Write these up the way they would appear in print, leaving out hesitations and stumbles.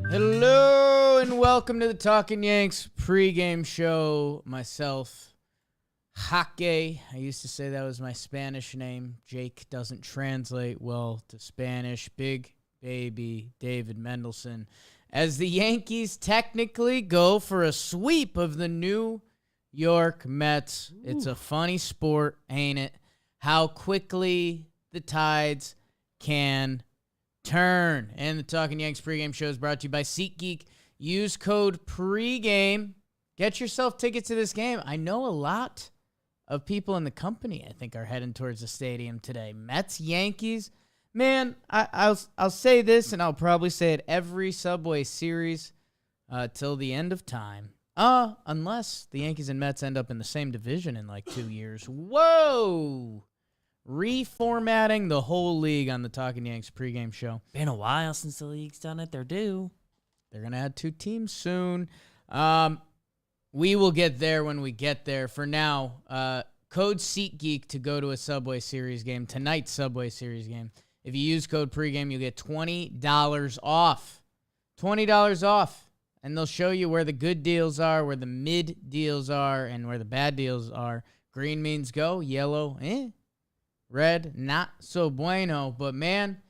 Hello and welcome to the Talkin Yanks pregame show. Myself, Jaque. I used to say that was my Spanish name. Jake doesn't translate well to Spanish. Big baby David Mendelson. As the Yankees technically go for a sweep of the New York Mets. Ooh. It's a funny sport, ain't it? How quickly the tides can turn. And the Talkin Yanks pregame show is brought to you by SeatGeek. Use code pregame. Get yourself tickets to this game. I know a lot of people in the company, I think, are heading towards the stadium today. Mets, Yankees. Man, I'll say this, and I'll probably say it every Subway Series till the end of time. Unless the Yankees and Mets end up in the same division in like 2 years. Whoa! Reformatting the whole league on the Talkin Yanks pregame show. Been a while since the league's done it. They're due. They're going to add 2 teams soon. We will get there when we get there. For now, code SeatGeek to go to a Subway Series game, tonight's Subway Series game. If you use code pregame, you'll get $20 off. $20 off. And they'll show you where the good deals are, where the mid deals are, and where the bad deals are. Green means go, yellow, red, not so bueno. But, man,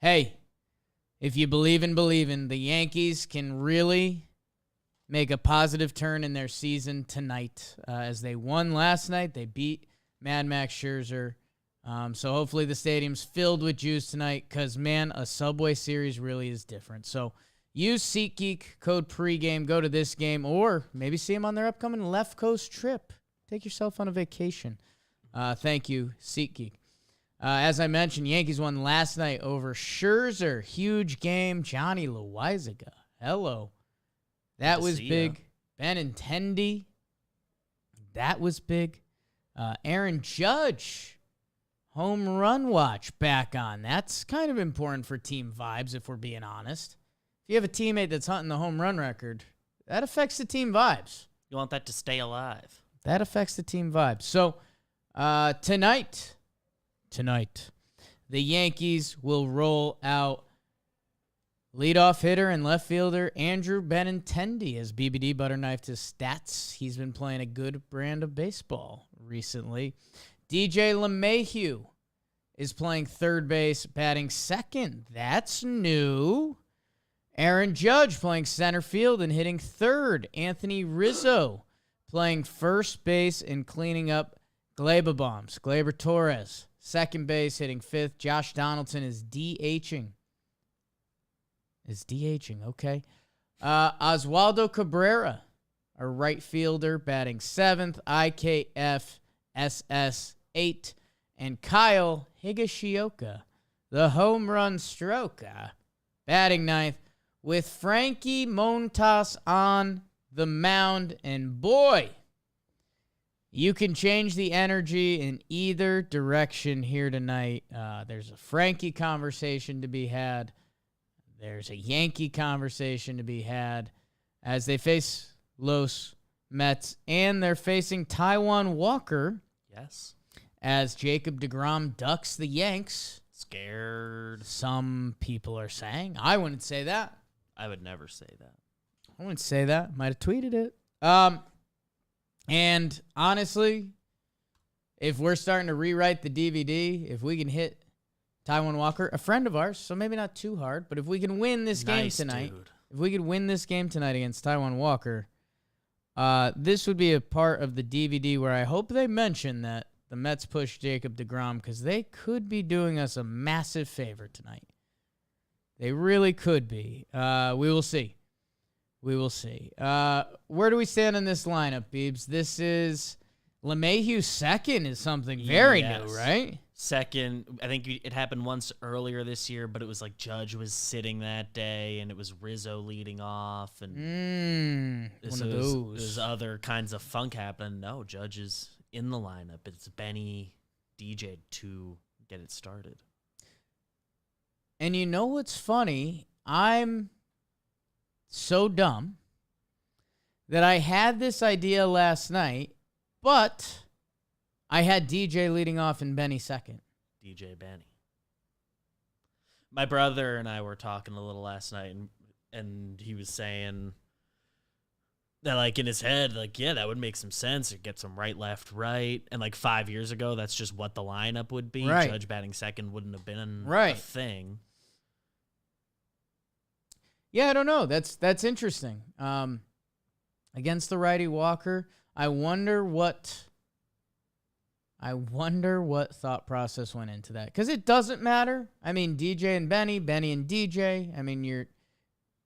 hey, if you believe in believing, the Yankees can really make a positive turn in their season tonight. As they won last night, they beat Mad Max Scherzer. So hopefully the stadium's filled with Jews tonight because, man, a Subway Series really is different. So use SeatGeek, code pregame, go to this game, or maybe see them on their upcoming Left Coast trip. Take yourself on a vacation. Thank you, SeatGeek. As I mentioned, Yankees won last night over Scherzer. Huge game. Johnny Loizaga. Hello. That was big. Benintendi. That was big. Aaron Judge. Home run watch back on. That's kind of important for team vibes, if we're being honest. If you have a teammate that's hunting the home run record, that affects the team vibes. You want that to stay alive. That affects the team vibes. So, tonight, the Yankees will roll out leadoff hitter and left fielder Andrew Benintendi as BBD butterknifed his stats. He's been playing a good brand of baseball recently. DJ LeMahieu is playing third base, batting second. That's new. Aaron Judge playing center field and hitting third. Anthony Rizzo playing first base and cleaning up Gleyber bombs. Gleyber Torres, second base, hitting fifth. Josh Donaldson is DHing. Okay. Oswaldo Cabrera, a right fielder, batting seventh. IKF SS 8. And Kyle Higashioka, the home run stroker, batting ninth, with Frankie Montas on the mound. And boy, you can change the energy in either direction here tonight. There's a Frankie conversation to be had. There's a Yankee conversation to be had as they face Los Mets, and they're facing Taijuan Walker. Yes. As Jacob deGrom ducks the Yanks. Scared. Some people are saying. I wouldn't say that. I would never say that. I wouldn't say that. Might have tweeted it. And honestly, if we're starting to rewrite the DVD, if we can hit Taijuan Walker, a friend of ours, so maybe not too hard, but if we can win this game tonight, if we could win this game tonight against Taijuan Walker, this would be a part of the DVD where I hope they mention that the Mets push Jacob deGrom because they could be doing us a massive favor tonight. They really could be. We will see. Where do we stand in this lineup, Beebs? This is LeMahieu second is something very new, right? Second, I think it happened once earlier this year, but it was like Judge was sitting that day, and it was Rizzo leading off, and one of those. There's other kinds of funk happening. No, Judge is in the lineup. It's Benny, DJ to get it started. And you know what's funny? I'm so dumb that I had this idea last night, but I had DJ leading off and Benny second. DJ Benny. My brother and I were talking a little last night, and and he was saying that, like, in his head, like, yeah, that would make some sense. It gets some right, left, right. And, like, 5 years ago, that's just what the lineup would be. Right. Judge batting second wouldn't have been Right. a thing. Yeah, I don't know. That's interesting. Against the righty Walker, I wonder what thought process went into that. Because it doesn't matter. I mean, DJ and Benny and DJ. I mean, you're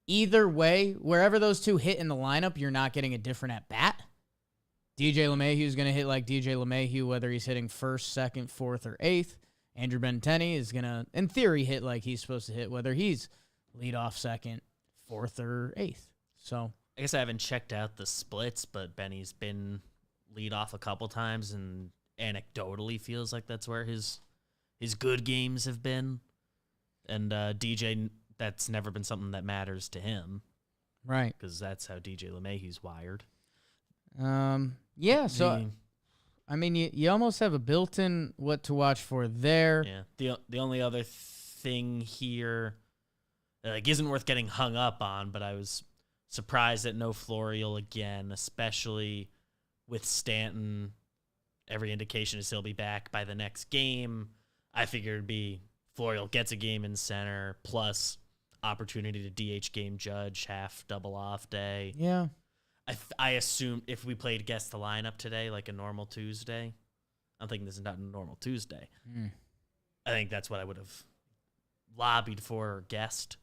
either way, wherever those two hit in the lineup, you're not getting a different at bat. DJ LeMahieu is going to hit like DJ LeMahieu, whether he's hitting first, second, fourth, or eighth. Andrew Benintendi is going to, in theory, hit like he's supposed to hit, whether he's lead off second, fourth, or eighth. So I guess I haven't checked out the splits, but Benny's been lead off a couple times, and anecdotally feels like that's where his good games have been. And DJ, that's never been something that matters to him. Right. Because that's how DJ LeMahieu's wired. Yeah, so, I mean, you almost have a built-in what to watch for there. Yeah. The only other thing here that, like, isn't worth getting hung up on, but I was surprised at no Florial again, especially with Stanton. Every indication is he'll be back by the next game. I figured it'd be Florial gets a game in center, plus opportunity to DH game Judge, half double off day. Yeah. I assumed if we played guess the lineup today, like a normal Tuesday, I'm thinking this is not a normal Tuesday. I think that's what I would have lobbied for or guessed.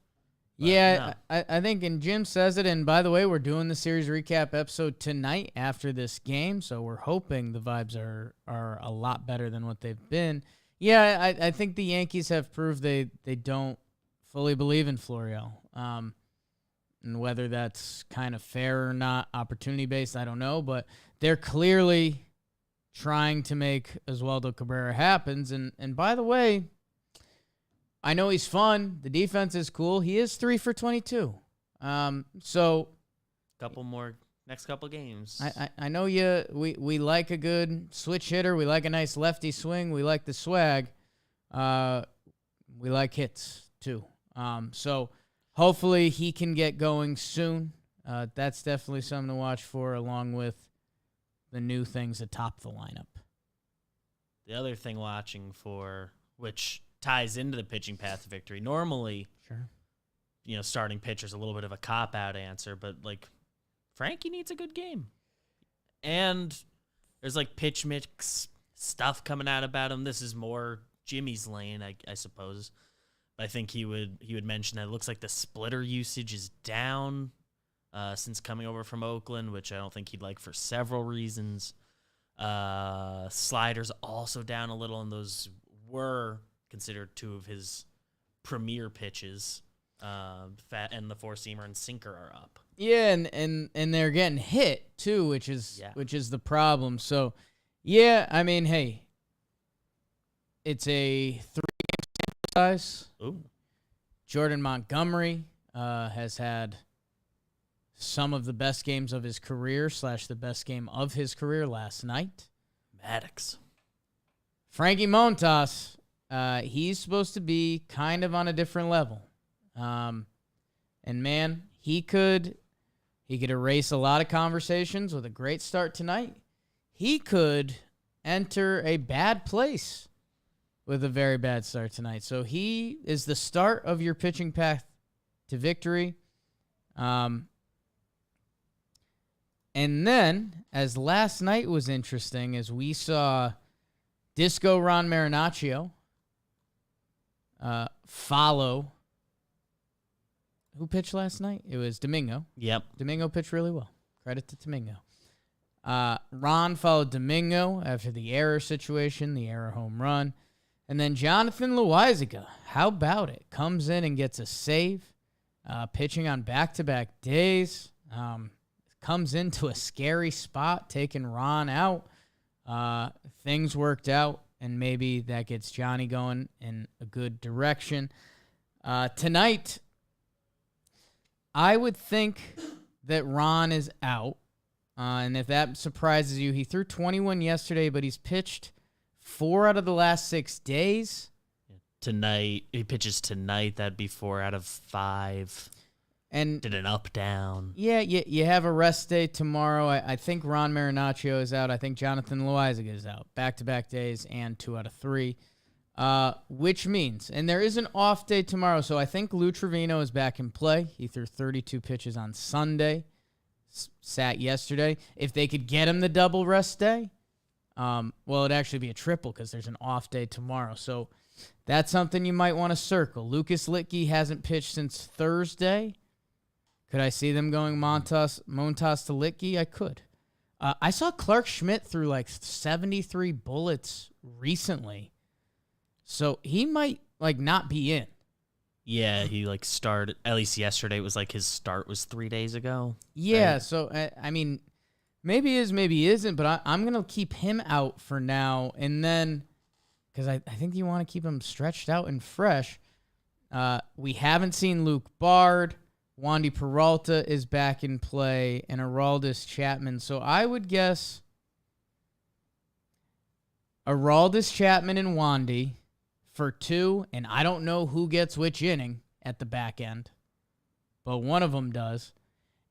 Yeah, no. I think, and Jim says it, and by the way, we're doing the series recap episode tonight after this game, so we're hoping the vibes are a lot better than what they've been. Yeah, I think the Yankees have proved they don't fully believe in Florial. And whether that's kind of fair or not, opportunity-based, I don't know, but they're clearly trying to make Oswaldo Cabrera happen. And by the way, I know he's fun. The defense is cool. He is 3 for 22. So couple more next couple games. I know we like a good switch hitter. We like a nice lefty swing. We like the swag. We like hits too. So hopefully he can get going soon. That's definitely something to watch for, along with the new things atop the lineup. The other thing watching for, which ties into the pitching path to victory. Normally, sure, starting pitcher's a little bit of a cop-out answer, but, like, Frankie needs a good game. And there's, like, pitch mix stuff coming out about him. This is more Jimmy's lane, I suppose. But I think he would mention that it looks like the splitter usage is down since coming over from Oakland, which I don't think he'd like for several reasons. Sliders also down a little, and those were considered two of his premier pitches. And the four-seamer and sinker are up. Yeah, and they're getting hit too, which is the problem. So, yeah, I mean, hey, it's a 3-game sample size. Ooh. Jordan Montgomery has had some of the best games of his career / the best game of his career last night. Maddox. Frankie Montas, he's supposed to be kind of on a different level. And man, he could erase a lot of conversations with a great start tonight. He could enter a bad place with a very bad start tonight. So he is the start of your pitching path to victory. And then, as last night was interesting, as we saw Disco Ron Marinaccio follow. Who pitched last night? It was Domingo. Yep. Domingo pitched really well. Credit to Domingo. Ron followed Domingo after the error situation, the error home run. And then Jonathan Loaizaga, how about it? Comes in and gets a save, pitching on back-to-back days. Comes into a scary spot, taking Ron out. Things worked out, and maybe that gets Johnny going in a good direction. Tonight, I would think that Ron is out. And if that surprises you, he threw 21 yesterday, but he's pitched 4 out of the last 6 days. Tonight, he pitches tonight. That'd be 4 out of 5. And did an up-down. yeah, you have a rest day tomorrow. I think Ron Marinaccio is out. I think Jonathan Loizaga is out. Back-to-back days and 2 out of 3. Which means, and there is an off day tomorrow, so I think Lou Trevino is back in play. He threw 32 pitches on Sunday, sat yesterday. If they could get him the double rest day, well, it'd actually be a triple because there's an off day tomorrow. So that's something you might want to circle. Lucas Litke hasn't pitched since Thursday. Could I see them going Montas to Litke? I could. I saw Clark Schmidt threw like 73 bullets recently. So he might like not be in. Yeah, he like started, at least yesterday, it was like his start was 3 days ago. Yeah, right? so I mean, maybe he is, maybe he isn't, but I'm going to keep him out for now. And then, because I think you want to keep him stretched out and fresh. We haven't seen Luke Bard. Wandy Peralta is back in play, and Aroldis Chapman. So I would guess Aroldis Chapman and Wandy for 2, and I don't know who gets which inning at the back end, but one of them does.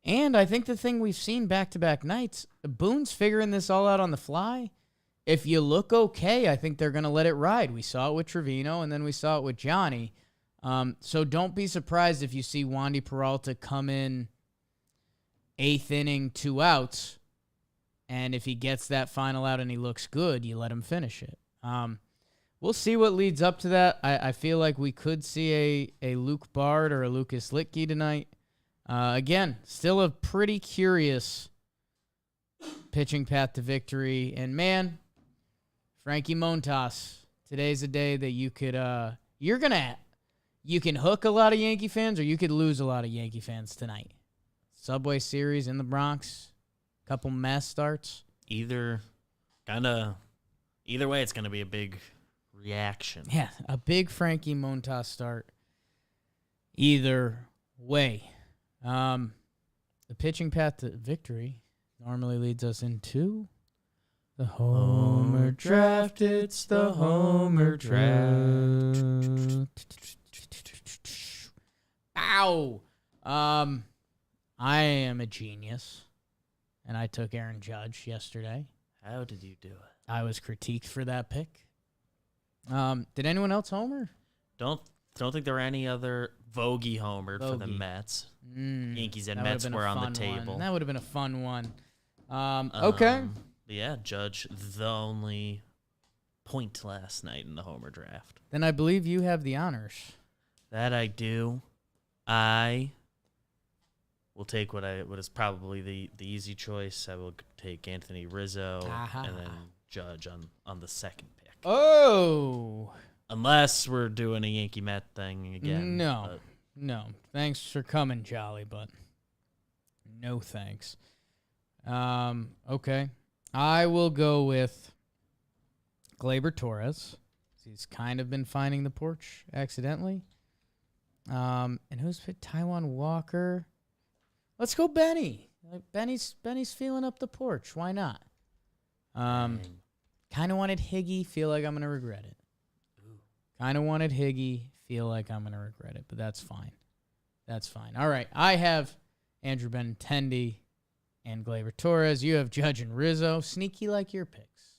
And I think the thing we've seen back-to-back nights, Boone's figuring this all out on the fly. If you look okay, I think they're going to let it ride. We saw it with Trevino, and then we saw it with Johnny. So don't be surprised if you see Wandy Peralta come in 8th inning, 2 outs, and if he gets that final out and he looks good, you let him finish it. We'll see what leads up to that. I feel like we could see a Luke Bard or a Lucas Litke tonight. Again, still a pretty curious pitching path to victory. And, man, Frankie Montas, today's a day that you could you can hook a lot of Yankee fans or you could lose a lot of Yankee fans tonight. Subway Series in the Bronx, couple mass starts. Either way, it's going to be a big reaction. Yeah, a big Frankie Montas start. Either way. The pitching path to victory normally leads us into the Homer Draft. It's the Homer Draft. Ow! I am a genius, and I took Aaron Judge yesterday. How did you do it? I was critiqued for that pick. Did anyone else homer? Don't think there were any other Vogie homered for the Mets. Yankees and Mets were on the table. That would have been a fun one. Okay. Yeah, Judge, the only point last night in the Homer draft. Then I believe you have the honors. That I do. I will take what is probably the easy choice. I will take Anthony Rizzo and then Judge on the second pick. Oh. Unless we're doing a Yankee Met thing again. No. Thanks for coming, Jolly, but no thanks. Okay. I will go with Gleyber Torres. He's kind of been finding the porch accidentally. And who's fit? Taijuan Walker. Let's go Benny. Benny's feeling up the porch. Why not? Kind of wanted Higgy. Feel like I'm going to regret it. Kind of wanted Higgy. Feel like I'm going to regret it, but that's fine. That's fine. All right. I have Andrew Benintendi and Gleyber Torres. You have Judge and Rizzo. Sneaky like your picks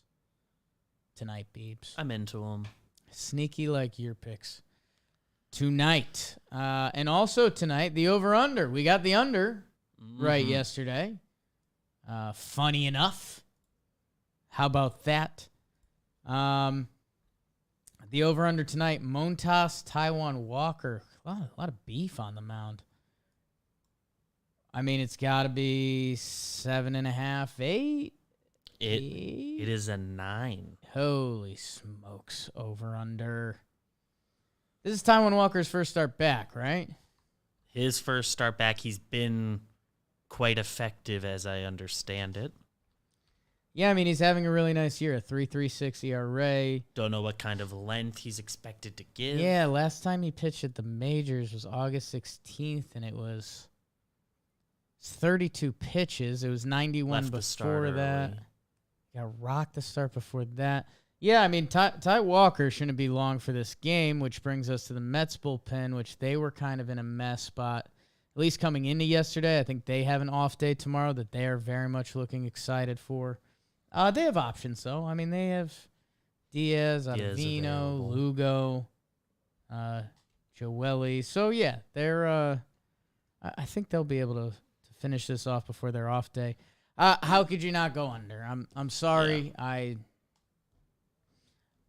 tonight, Beebs. I'm into them. Sneaky like your picks tonight. And also tonight, the over-under. We got the under right yesterday. Funny enough. How about that? The over-under tonight, Montas, Taijuan Walker. A lot of beef on the mound. I mean, it's got to be 7.5, 8. It is a 9. Holy smokes, over-under. This is Taijuan Walker's first start back, right? His first start back. He's been quite effective, as I understand it. Yeah, I mean, he's having a really nice year, a 3.36 ERA. Don't know what kind of length he's expected to give. Yeah, last time he pitched at the majors was August 16th, and it was 32 pitches. It was 91 before that. Got rocked the start before that. Yeah, I mean, Ty Walker shouldn't be long for this game, which brings us to the Mets bullpen, which they were kind of in a mess spot. at least coming into yesterday. I think they have an off day tomorrow that they are very much looking excited for. They have options, though. I mean, they have Diaz, Ottavino, Lugo, Joeli. So, yeah, they're I think they'll be able to finish this off before their off day. How could you not go under? I'm sorry. Yeah.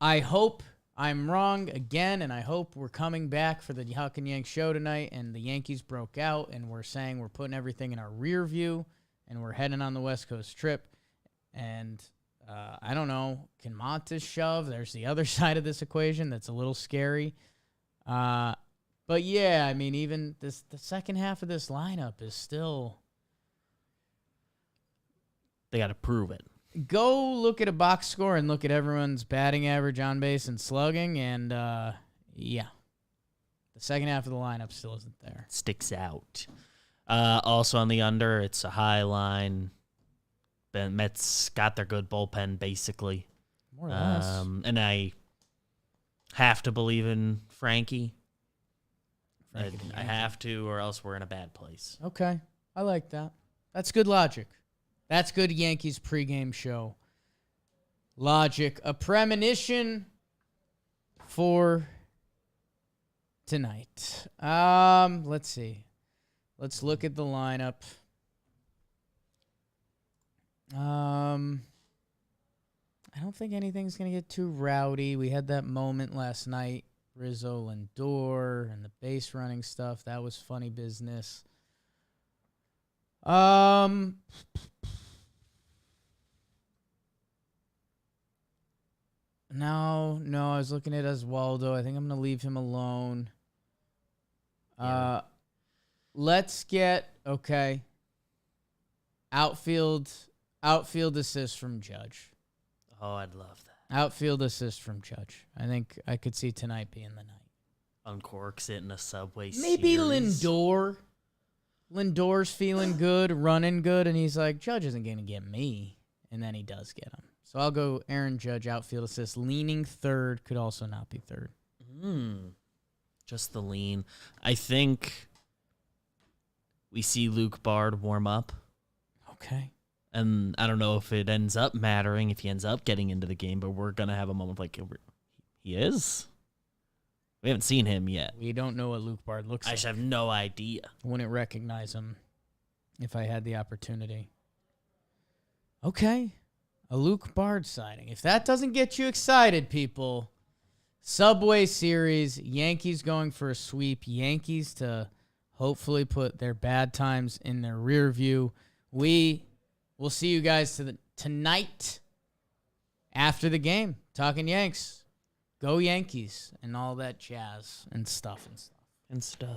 I hope I'm wrong again, and I hope we're coming back for the Talkin Yanks show tonight, and the Yankees broke out, and we're saying we're putting everything in our rear view, and we're heading on the West Coast trip. And I don't know, can Montes shove? There's the other side of this equation that's a little scary. But yeah, I mean, even the second half of this lineup is still. They got to prove it. Go look at a box score and look at everyone's batting average, on base, and slugging, and yeah, the second half of the lineup still isn't there. Sticks out. Also on the under, it's a high line. Mets got their good bullpen, basically. More or less. And I have to believe in Frankie. I have to, or else we're in a bad place. Okay. I like that. That's good logic. That's good Yankees pregame show logic. A premonition for tonight. Let's see. Let's look at the lineup. I don't think anything's going to get too rowdy. We had that moment last night, Rizzo, Lindor, and the base running stuff. That was funny business. No, I was looking at Oswaldo. I think I'm going to leave him alone. Yeah. Let's get, okay, outfield assist from Judge. Oh, I'd love that. Outfield assist from Judge. I think I could see tonight being the night. Uncorks it in a Subway Maybe series. Lindor. Lindor's feeling good, running good, and he's like, Judge isn't going to get me. And then he does get him. So I'll go Aaron Judge, outfield assist. Leaning third, could also not be third. Just the lean. I think we see Luke Bard warm up. Okay. And I don't know if it ends up mattering, if he ends up getting into the game, but we're going to have a moment like, he is? We haven't seen him yet. We don't know what Luke Bard looks like. I just have no idea. I wouldn't recognize him if I had the opportunity. Okay. A Luke Bard signing. If that doesn't get you excited, people, Subway Series, Yankees going for a sweep. Yankees to hopefully put their bad times in their rear view. We will see you guys tonight after the game. Talking Yanks. Go Yankees and all that jazz and stuff.